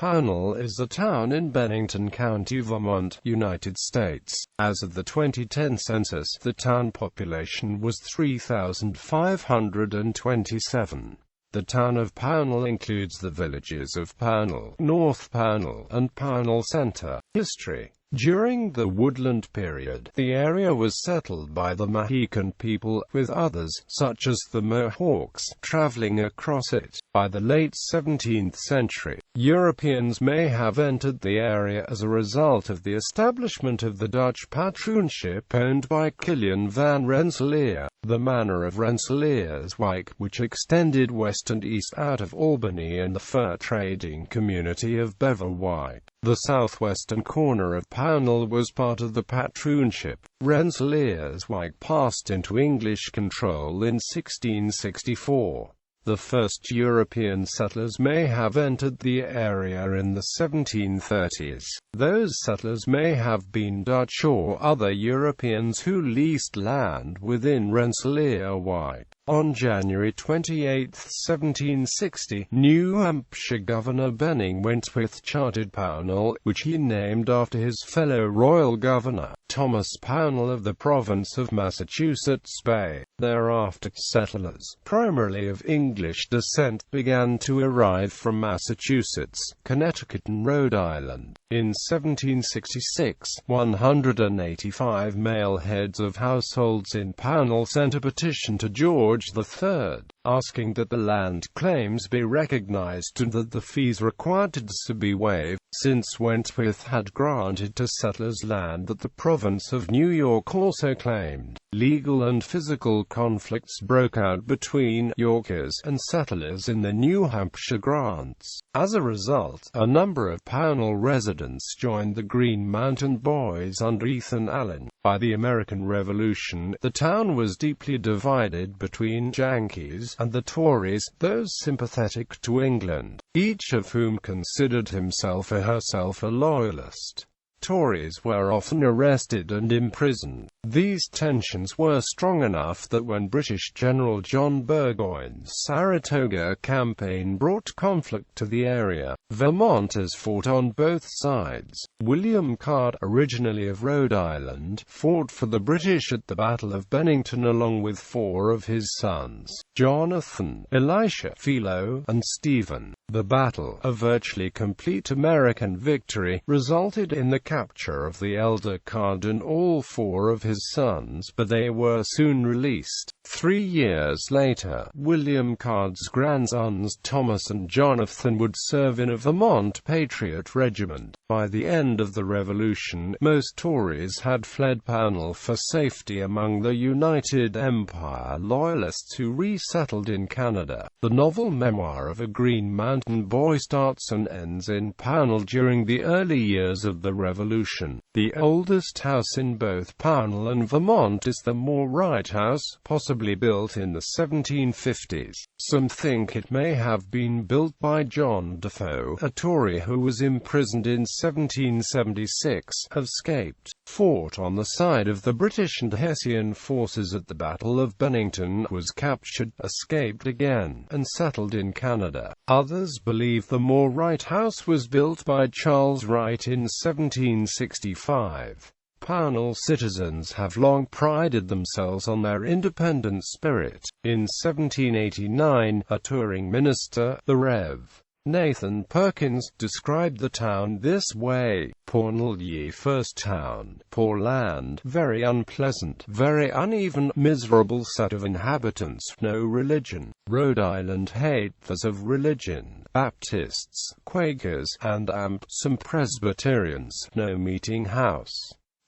Pownal is a town in Bennington County, Vermont, United States. As of the 2010 census, the town population was 3,527. The town of Pownal includes the villages of Pownal, North Pownal, and Pownal Center. History. During the woodland period, the area was settled by the Mohican people, with others, such as the Mohawks, traveling across it. By the late 17th century, Europeans may have entered the area as a result of the establishment of the Dutch patroonship owned by Kilian van Rensselaer. The manor of Rensselaerswyk, which extended west and east out of Albany, and the fur trading community of Beverwyk. The southwestern corner of Pownal was part of the patroonship. Rensselaerswyk passed into English control in 1664. The first European settlers may have entered the area in the 1730s. Those settlers may have been Dutch or other Europeans who leased land within Rensselaerswyk. On January 28, 1760, New Hampshire Governor Bennington chartered Pownal, which he named after his fellow royal governor, Thomas Pownal of the province of Massachusetts Bay. Thereafter, settlers, primarily of English descent, began to arrive from Massachusetts, Connecticut and Rhode Island. In 1766, 185 male heads of households in Pownal Center petitioned to George III, asking that the land claims be recognized and that the fees required to be waived, since Wentworth had granted to settlers land that the province of New York also claimed. Legal and physical conflicts broke out between Yorkers and settlers in the New Hampshire grants. As a result, a number of Pownal residents joined the Green Mountain Boys under Ethan Allen. By the American Revolution, the town was deeply divided between Yankees and the Tories, those sympathetic to England, each of whom considered himself or herself a loyalist. Tories were often arrested and imprisoned. These tensions were strong enough that when British General John Burgoyne's Saratoga campaign brought conflict to the area, Vermonters fought on both sides. William Card, originally of Rhode Island, fought for the British at the Battle of Bennington along with four of his sons, Jonathan, Elisha, Philo, and Stephen. The battle, a virtually complete American victory, resulted in the capture of the elder Card and all four of his sons, but they were soon released. 3 years later, William Card's grandsons Thomas and Jonathan would serve in a Vermont Patriot regiment. By the end of the Revolution, most Tories had fled Pownal for safety among the United Empire Loyalists who resettled in Canada. The novel memoir of a Green Mountain Boy starts and ends in Pownal during the early years of the Revolution. The oldest house in both Pownal and Vermont is the Moore Wright House, possibly built in the 1750s. Some think it may have been built by John Defoe, a Tory who was imprisoned in 1776, escaped, fought on the side of the British and Hessian forces at the Battle of Bennington, was captured, escaped again, and settled in Canada. Others believe the Moore Wright House was built by Charles Wright in 1765. Pownal citizens have long prided themselves on their independent spirit. In 1789, a touring minister, the Rev. Nathan Perkins, described the town this way: Pownal ye first town, poor land, very unpleasant, very uneven, miserable set of inhabitants, no religion. Rhode Island haters of religion, Baptists, Quakers, and some Presbyterians, no meeting house.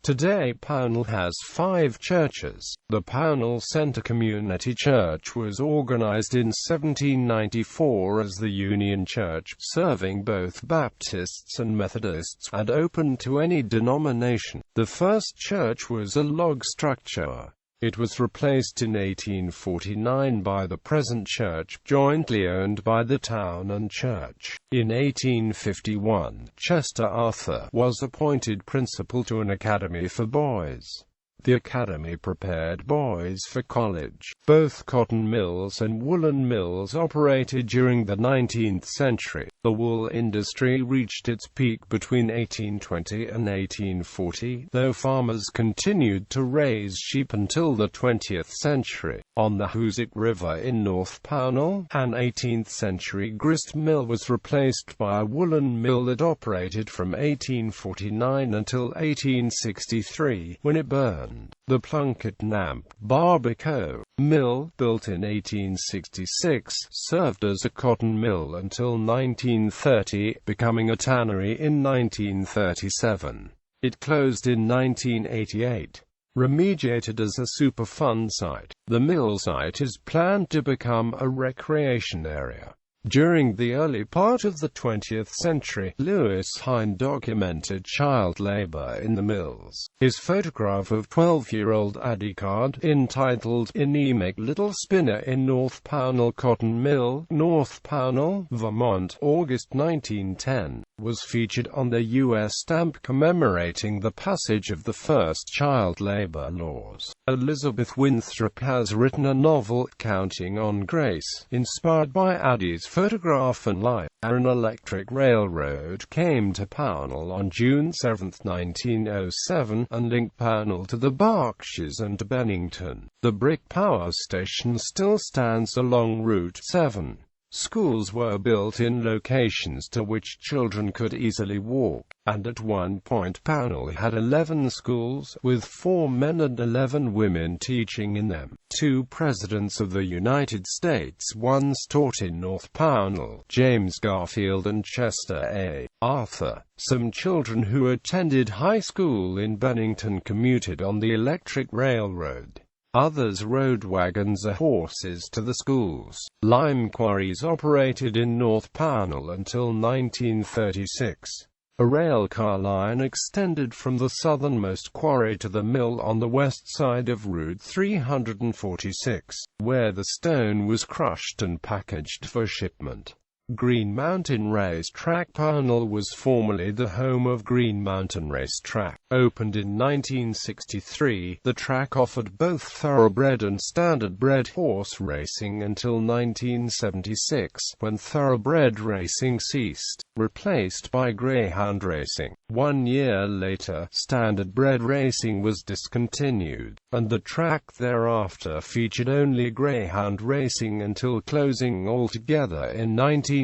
Today Pownal has 5 churches. The Pownal Center Community Church was organized in 1794 as the Union Church, serving both Baptists and Methodists, and open to any denomination. The first church was a log structure. It was replaced in 1849 by the present church, jointly owned by the town and church. In 1851, Chester Arthur was appointed principal to an academy for boys. The academy prepared boys for college. Both cotton mills and woolen mills operated during the 19th century. The wool industry reached its peak between 1820 and 1840, though farmers continued to raise sheep until the 20th century. On the Hoosic River in North Pownal, an 18th-century grist mill was replaced by a woolen mill that operated from 1849 until 1863, when it burned. The Plunkett Namp Barbacoa mill, built in 1866, served as a cotton mill until 1930, becoming a tannery in 1937. It closed in 1988. Remediated as a Superfund site, the mill site is planned to become a recreation area. During the early part of the 20th century, Lewis Hine documented child labor in the mills. His photograph of 12-year-old Addie Card, entitled "Anemic Little Spinner in North Pownal Cotton Mill, North Pownal, Vermont, August 1910, was featured on the U.S. stamp commemorating the passage of the first child labor laws. Elizabeth Winthrop has written a novel, Counting on Grace, inspired by Addie's photograph and life. An electric railroad came to Pownal on June 7, 1907, and linked Pownal to the Berkshires and Bennington. The brick power station still stands along Route 7. Schools were built in locations to which children could easily walk, and at one point Pownal had 11 schools, with 4 men and 11 women teaching in them. 2 presidents of the United States once taught in North Pownal, James Garfield and Chester A. Arthur. Some children who attended high school in Bennington commuted on the electric railroad. Others rode wagons or horses to the schools. Lime quarries operated in North Pownal until 1936. A railcar line extended from the southernmost quarry to the mill on the west side of Route 346, where the stone was crushed and packaged for shipment. Green Mountain Racetrack Pownal was formerly the home of Green Mountain Racetrack. Opened in 1963, the track offered both thoroughbred and standardbred horse racing until 1976, when thoroughbred racing ceased, replaced by greyhound racing. 1 year later, standardbred racing was discontinued, and the track thereafter featured only greyhound racing until closing altogether in 1992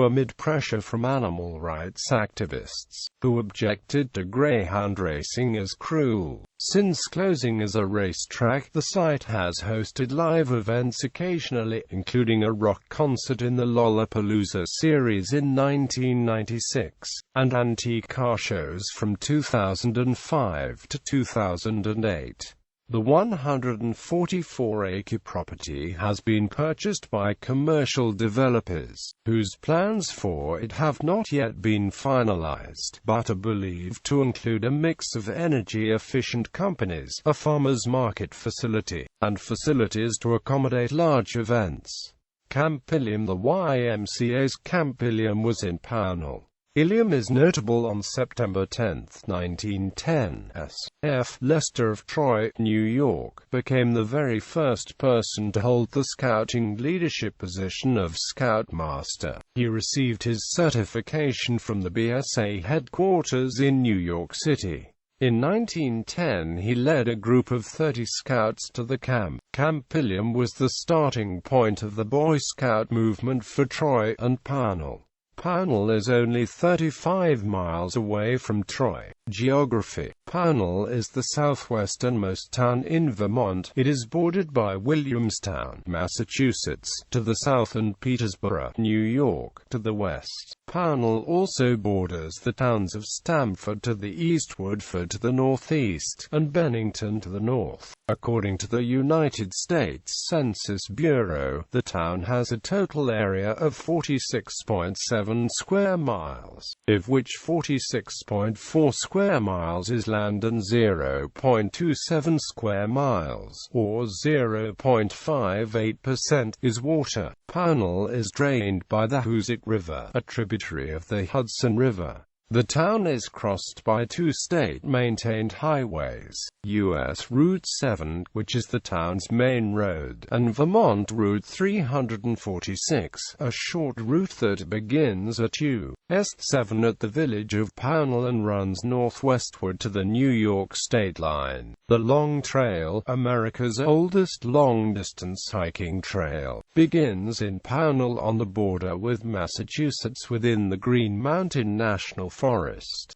amid pressure from animal rights activists, who objected to greyhound racing as cruel. Since closing as a racetrack, the site has hosted live events occasionally, including a rock concert in the Lollapalooza series in 1996, and antique car shows from 2005 to 2008. The 144-acre property has been purchased by commercial developers, whose plans for it have not yet been finalized, but are believed to include a mix of energy-efficient companies, a farmers' market facility, and facilities to accommodate large events. Camp Ilium. The YMCA's Camp Ilium was in Pownal. Ilium is notable on September 10, 1910, as F. Lester of Troy, New York, became the very first person to hold the scouting leadership position of Scoutmaster. He received his certification from the BSA headquarters in New York City. In 1910 he led a group of 30 scouts to the camp. Camp Ilium was the starting point of the Boy Scout movement for Troy and Pownal. Pownal is only 35 miles away from Troy. Geography. Pownal is the southwesternmost town in Vermont. It is bordered by Williamstown, Massachusetts, to the south and Petersburg, New York, to the west. Pownal also borders the towns of Stamford to the east, Woodford to the northeast, and Bennington to the north. According to the United States Census Bureau, the town has a total area of 46.7 square miles, of which 46.4 square miles is land and 0.27 square miles, or 0.58%, is water. Pownal is drained by the Hoosic River, a tributary of the Hudson River. The town is crossed by two state-maintained highways, U.S. Route 7, which is the town's main road, and Vermont Route 346, a short route that begins at U.S. 7 at the village of Pownal and runs northwestward to the New York state line. The Long Trail, America's oldest long-distance hiking trail, begins in Pownal on the border with Massachusetts within the Green Mountain National Forest.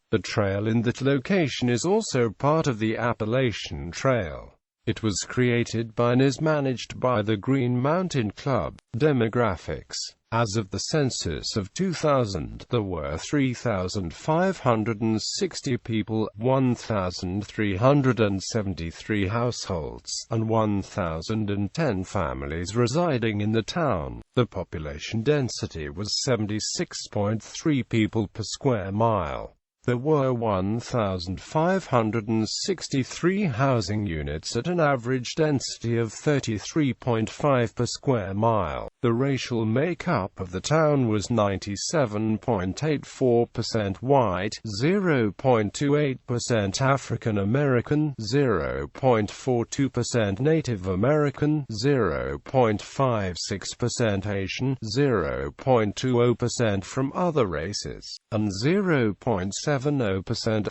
The trail in that location is also part of the Appalachian Trail. It was created by and is managed by the Green Mountain Club. Demographics. As of the census of 2000, there were 3,560 people, 1,373 households, and 1,010 families residing in the town. The population density was 76.3 people per square mile. There were 1,563 housing units at an average density of 33.5 per square mile. The racial makeup of the town was 97.84% white, 0.28% African American, 0.42% Native American, 0.56% Asian, 0.20% from other races, and 0.70%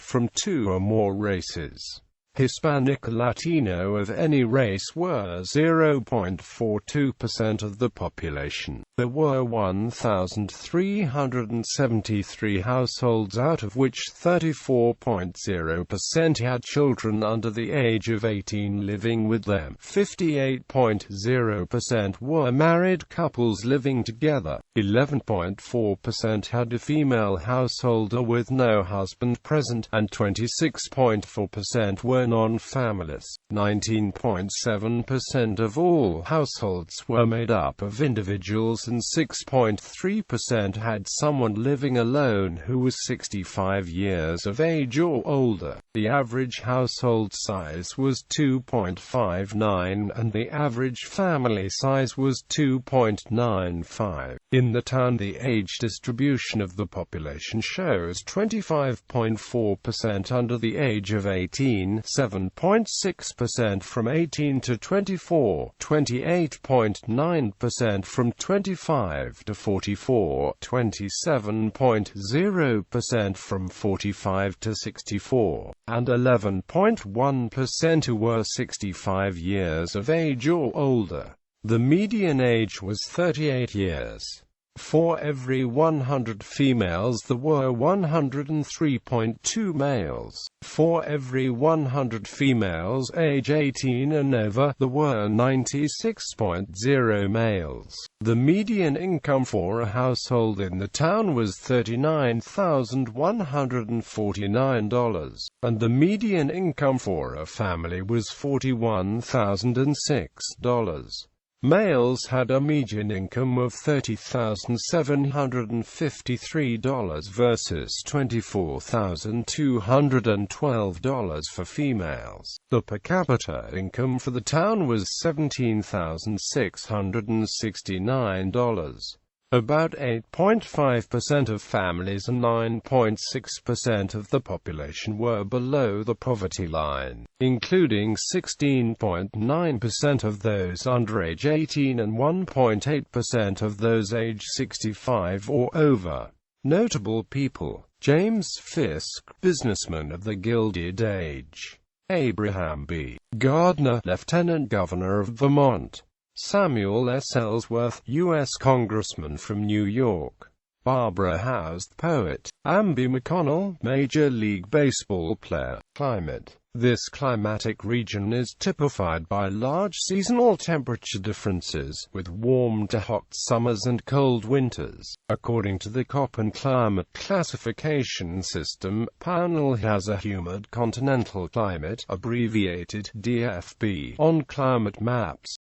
from two or more races. Hispanic or Latino of any race were 0.42% of the population. There were 1,373 households, out of which 34.0% had children under the age of 18 living with them. 58.0% were married couples living together. 11.4% had a female householder with no husband present, and 26.4% were non-families. 19.7% of all households were made up of individuals, and 6.3% had someone living alone who was 65 years of age or older. The average household size was 2.59, and the average family size was 2.95. In the town, the age distribution of the population shows 25.4% under the age of 18, 7.6% from 18 to 24, 28.9% from 25 to 44, 27.0% from 45 to 64, and 11.1% who were 65 years of age or older. The median age was 38 years. For every 100 females there were 103.2 males. For every 100 females age 18 and over, there were 96.0 males. The median income for a household in the town was $39,149, and the median income for a family was $41,006. Males had a median income of $30,753 versus $24,212 for females. The per capita income for the town was $17,669. About 8.5% of families and 9.6% of the population were below the poverty line, including 16.9% of those under age 18 and 1.8% of those age 65 or over. Notable people: James Fisk, businessman of the Gilded Age; Abraham B. Gardner, Lieutenant Governor of Vermont; Samuel S. Ellsworth, U.S. Congressman from New York; Barbara House, poet; Amby McConnell, Major League Baseball player. Climate. This climatic region is typified by large seasonal temperature differences, with warm to hot summers and cold winters. According to the Köppen climate classification system, Pownal has a humid continental climate, abbreviated DFB, on climate maps.